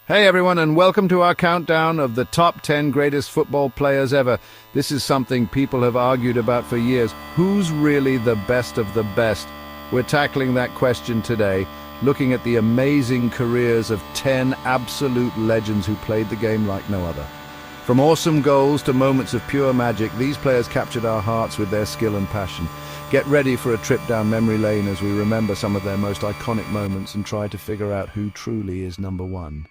Hey everyone, and welcome to our countdown of the top 10 greatest football players ever. This is something people have argued about for years. Who's really the best of the best? We're tackling that question today, looking at the amazing careers of 10 absolute legends who played the game like no other. From awesome goals to moments of pure magic, these players captured our hearts with their skill and passion. Get ready for a trip down memory lane as we remember some of their most iconic moments and try to figure out who truly is number one.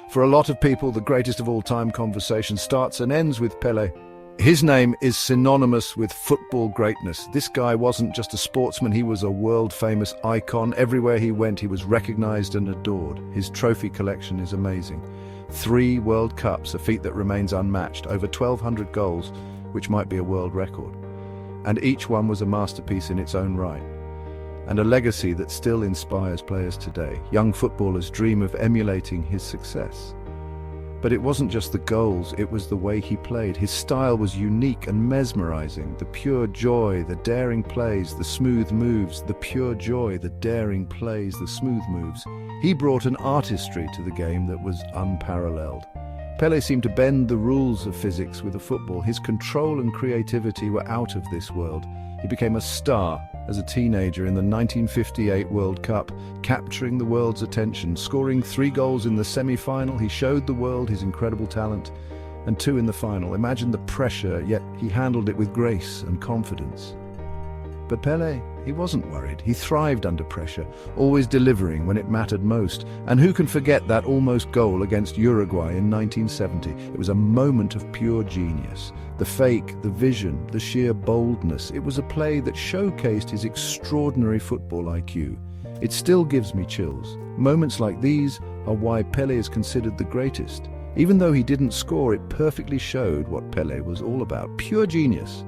For a lot of people, the greatest of all time conversation starts and ends with Pelé. His name is synonymous with football greatness. This guy wasn't just a sportsman, he was a world-famous icon. Everywhere he went, he was recognized and adored. His trophy collection is amazing. 3 World Cups, a feat that remains unmatched, over 1,200 goals, which might be a world record. And each one was a masterpiece in its own right. And a legacy that still inspires players today. Young footballers dream of emulating his success. But it wasn't just the goals, it was the way he played. His style was unique and mesmerizing. The pure joy, the daring plays, the smooth moves, the pure joy, the daring plays, the smooth moves. He brought an artistry to the game that was unparalleled. Pelé seemed to bend the rules of physics with a football. His control and creativity were out of this world. He became a star as a teenager in the 1958 World Cup, capturing the world's attention. Scoring 3 goals in the semi-final, he showed the world his incredible talent, and 2 in the final. Imagine the pressure, yet he handled it with grace and confidence. But Pelé, he wasn't worried. He thrived under pressure, always delivering when it mattered most. And who can forget that almost goal against Uruguay in 1970? It was a moment of pure genius. The fake, the vision, the sheer boldness. It was a play that showcased his extraordinary football IQ. It still gives me chills. Moments like these are why Pelé is considered the greatest. Even though he didn't score, it perfectly showed what Pelé was all about. Pure genius.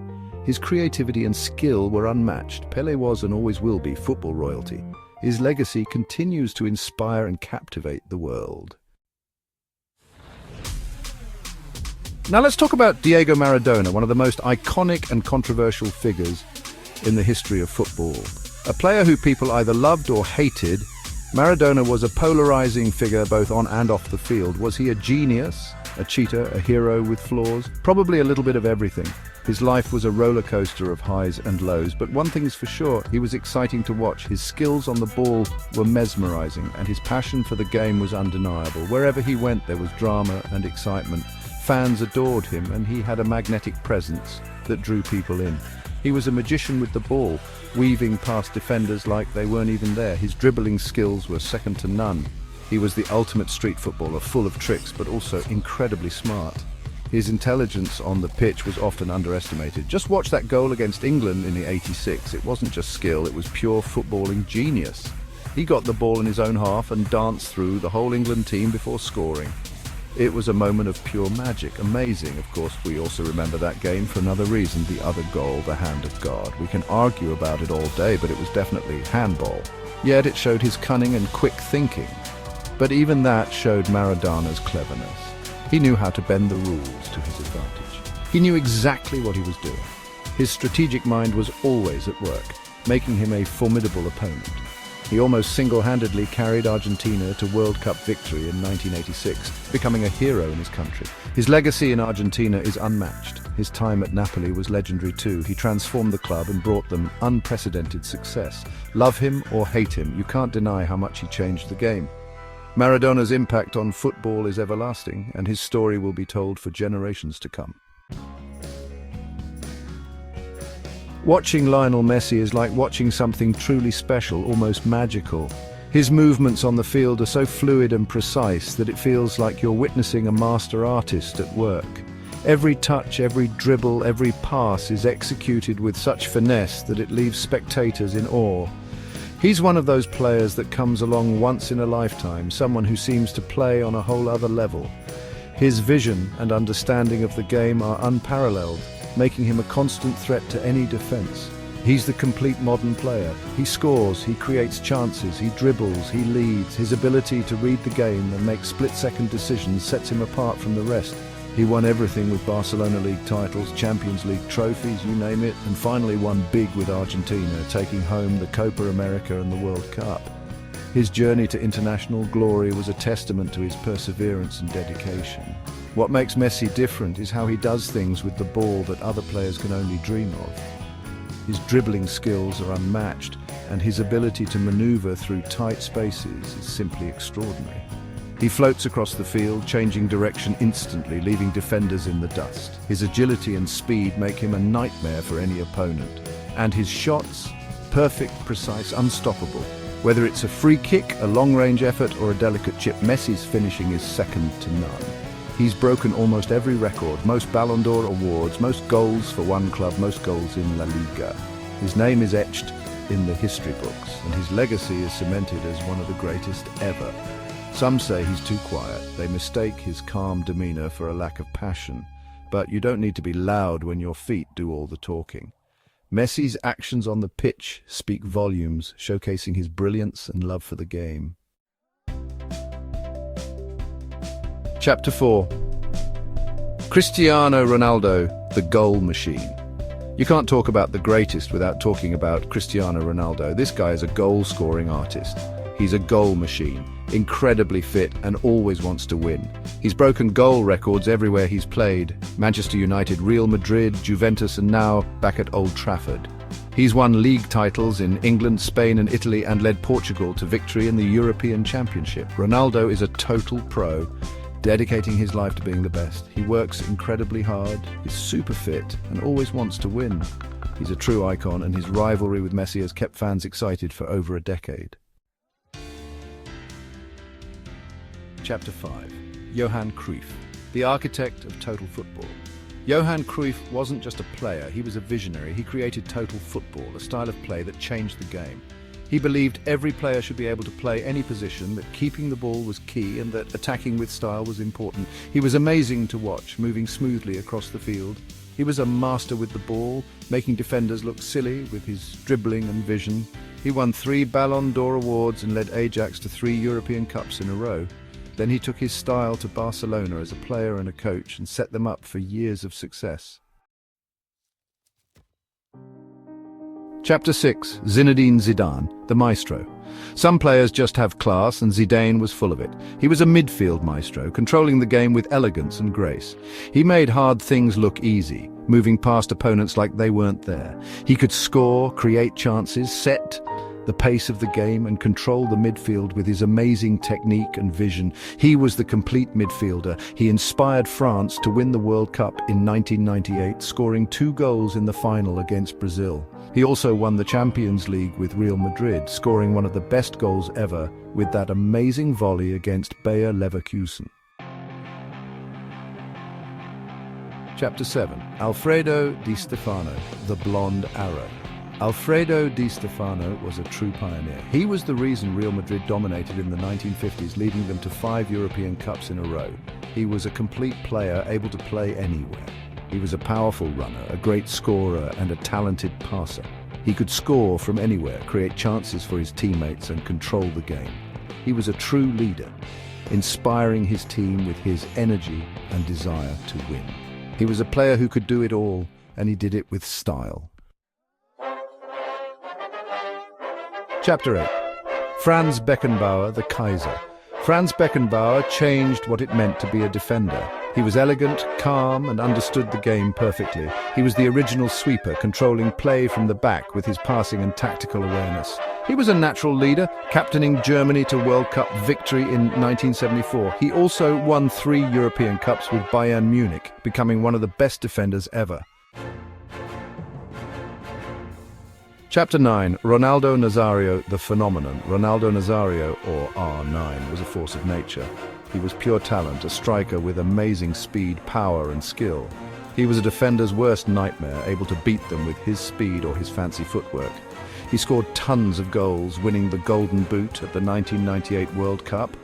His creativity and skill were unmatched. Pelé was and always will be football royalty. His legacy continues to inspire and captivate the world. Now let's talk about Diego Maradona, one of the most iconic and controversial figures in the history of football. A player who people either loved or hated, Maradona was a polarizing figure both on and off the field. Was he a genius, a cheater, a hero with flaws? Probably a little bit of everything. His life was a roller coaster of highs and lows, but one thing is for sure, he was exciting to watch. His skills on the ball were mesmerizing, and his passion for the game was undeniable. Wherever he went, there was drama and excitement. Fans adored him, and he had a magnetic presence that drew people in. He was a magician with the ball, weaving past defenders like they weren't even there. His dribbling skills were second to none. He was the ultimate street footballer, full of tricks, but also incredibly smart. His intelligence on the pitch was often underestimated. Just watch that goal against England in the '86. It wasn't just skill, it was pure footballing genius. He got the ball in his own half and danced through the whole England team before scoring. It was a moment of pure magic, amazing. Of course, we also remember that game for another reason, the other goal, the hand of God. We can argue about it all day, but it was definitely handball. Yet it showed his cunning and quick thinking. But even that showed Maradona's cleverness. He knew how to bend the rules to his advantage. He knew exactly what he was doing. His strategic mind was always at work, making him a formidable opponent. He almost single-handedly carried Argentina to World Cup victory in 1986, becoming a hero in his country. His legacy in Argentina is unmatched. His time at Napoli was legendary too. He transformed the club and brought them unprecedented success. Love him or hate him, you can't deny how much he changed the game. Maradona's impact on football is everlasting, and his story will be told for generations to come. Watching Lionel Messi is like watching something truly special, almost magical. His movements on the field are so fluid and precise that it feels like you're witnessing a master artist at work. Every touch, every dribble, every pass is executed with such finesse that it leaves spectators in awe. He's one of those players that comes along once in a lifetime, someone who seems to play on a whole other level. His vision and understanding of the game are unparalleled, making him a constant threat to any defense. He's the complete modern player. He scores, he creates chances, he dribbles, he leads. His ability to read the game and make split-second decisions sets him apart from the rest. He won everything with Barcelona League titles, Champions League trophies, you name it, and finally won big with Argentina, taking home the Copa America and the World Cup. His journey to international glory was a testament to his perseverance and dedication. What makes Messi different is how he does things with the ball that other players can only dream of. His dribbling skills are unmatched, and his ability to maneuver through tight spaces is simply extraordinary. He floats across the field, changing direction instantly, leaving defenders in the dust. His agility and speed make him a nightmare for any opponent. And his shots, perfect, precise, unstoppable. Whether it's a free kick, a long-range effort, or a delicate chip, Messi's finishing is second to none. He's broken almost every record, most Ballon d'Or awards, most goals for one club, most goals in La Liga. His name is etched in the history books, and his legacy is cemented as one of the greatest ever. Some say he's too quiet. They mistake his calm demeanor for a lack of passion. But you don't need to be loud when your feet do all the talking. Messi's actions on the pitch speak volumes, showcasing his brilliance and love for the game. Chapter 4. Cristiano Ronaldo, the goal machine. You can't talk about the greatest without talking about Cristiano Ronaldo. This guy is a goal-scoring artist. He's a goal machine, incredibly fit and always wants to win. He's broken goal records everywhere he's played. Manchester United, Real Madrid, Juventus, and now back at Old Trafford. He's won league titles in England, Spain and Italy and led Portugal to victory in the European Championship. Ronaldo is a total pro, dedicating his life to being the best. He works incredibly hard, is super fit and always wants to win. He's a true icon, and his rivalry with Messi has kept fans excited for over a decade. Chapter 5. Johan Cruyff, the architect of total football. Johan Cruyff wasn't just a player, he was a visionary. He created total football, a style of play that changed the game. He believed every player should be able to play any position, that keeping the ball was key and that attacking with style was important. He was amazing to watch, moving smoothly across the field. He was a master with the ball, making defenders look silly with his dribbling and vision. He won 3 Ballon d'Or awards and led Ajax to 3 European Cups in a row. Then he took his style to Barcelona as a player and a coach and set them up for years of success. Chapter 6. Zinedine Zidane, the maestro. Some players just have class, and Zidane was full of it. He was a midfield maestro, controlling the game with elegance and grace. He made hard things look easy, moving past opponents like they weren't there. He could score, create chances, set the pace of the game and control the midfield with his amazing technique and vision. He was the complete midfielder. He inspired France to win the World Cup in 1998, scoring 2 goals in the final against Brazil. He also won the Champions League with Real Madrid, scoring one of the best goals ever with that amazing volley against Bayer Leverkusen. Chapter 7. Alfredo Di Stefano, the Blonde Arrow. Alfredo Di Stefano was a true pioneer. He was the reason Real Madrid dominated in the 1950s, leading them to 5 European Cups in a row. He was a complete player, able to play anywhere. He was a powerful runner, a great scorer and a talented passer. He could score from anywhere, create chances for his teammates and control the game. He was a true leader, inspiring his team with his energy and desire to win. He was a player who could do it all, and he did it with style. Chapter 8. Franz Beckenbauer, the Kaiser. Franz Beckenbauer changed what it meant to be a defender. He was elegant, calm, and understood the game perfectly. He was the original sweeper, controlling play from the back with his passing and tactical awareness. He was a natural leader, captaining Germany to World Cup victory in 1974. He also won 3 European Cups with Bayern Munich, becoming one of the best defenders ever. Chapter 9. Ronaldo Nazario, the phenomenon. Ronaldo Nazario, or R9, was a force of nature. He was pure talent, a striker with amazing speed, power and skill. He was a defender's worst nightmare, able to beat them with his speed or his fancy footwork. He scored tons of goals, winning the Golden Boot at the 1998 World Cup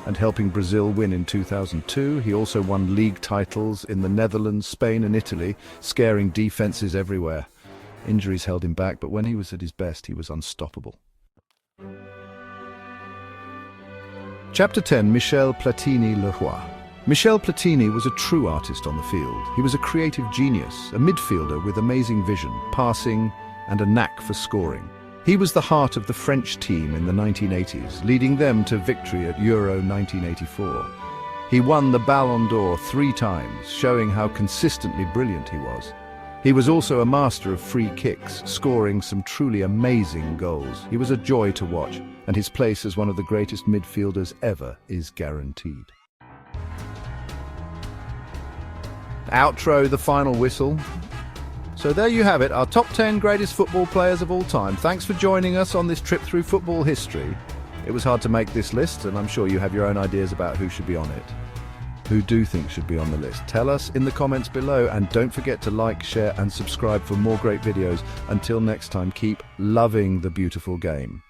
and helping Brazil win in 2002. He also won league titles in the Netherlands, Spain and Italy, scaring defenses everywhere. Injuries held him back, but when he was at his best, he was unstoppable. Chapter 10. Michel Platini-Leroy. Michel Platini was a true artist on the field. He was a creative genius, a midfielder with amazing vision, passing, and a knack for scoring. He was the heart of the French team in the 1980s, leading them to victory at Euro 1984. He won the Ballon d'Or 3 times, showing how consistently brilliant he was. He was also a master of free kicks, scoring some truly amazing goals. He was a joy to watch, and his place as one of the greatest midfielders ever is guaranteed. Outro, the final whistle. So there you have it, our top 10 greatest football players of all time. Thanks for joining us on this trip through football history. It was hard to make this list, and I'm sure you have your own ideas about who should be on it. Who do you think should be on the list? Tell us in the comments below, and don't forget to like, share and subscribe for more great videos. Until next time, keep loving the beautiful game.